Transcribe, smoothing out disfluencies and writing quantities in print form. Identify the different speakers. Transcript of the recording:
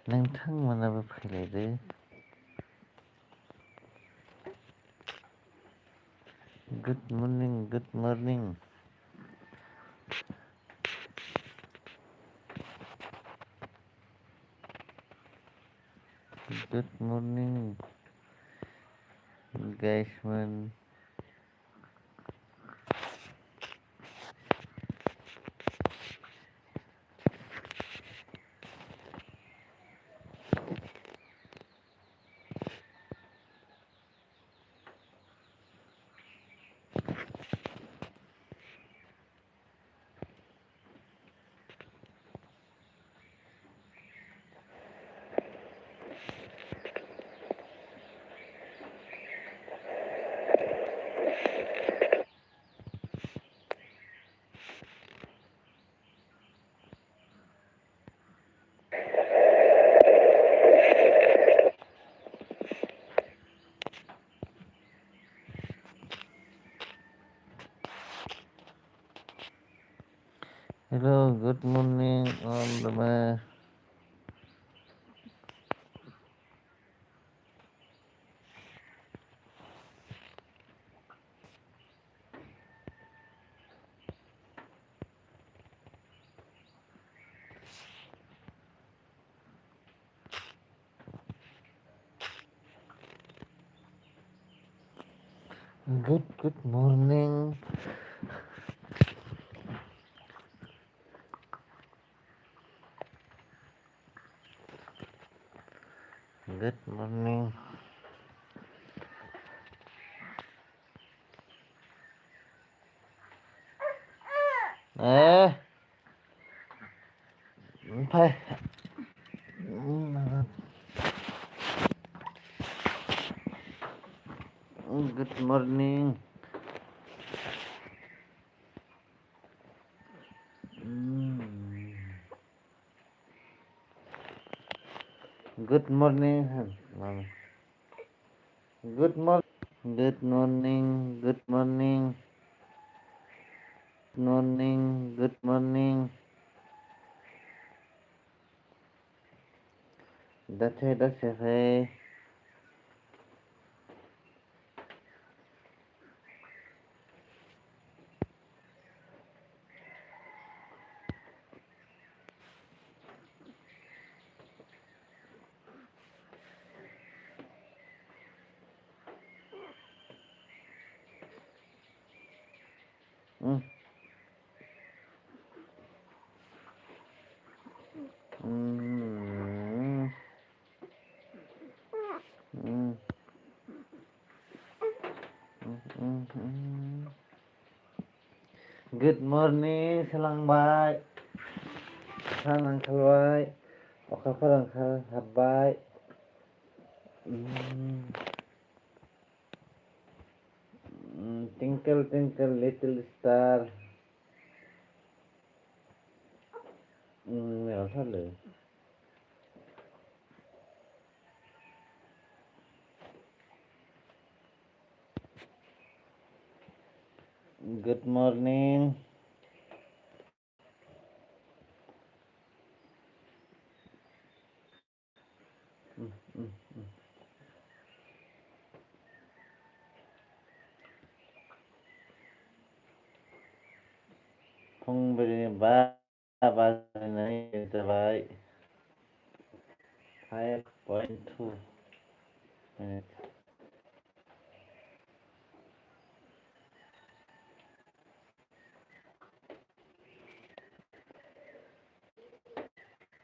Speaker 1: नोंथांमोनाबो फैलायदो। Good morning, good morning. Good morning गाइसमोन। Hello, good morning all the way. Good morning. Good morning. Phải. Good morning. Good morning. Good morning. Good morning. Good morning. Good morning. Good morning. That's it. Mm. Mm. Mm. Mm. Good morning, solangbay. सान ओंखारबाय, अखाफोर हाबबाय। Twinkle, twinkle, little star. Hello. Good morning. फुंबिलिनि 5 बाजिनाय जाबाय। 5:02 minutes.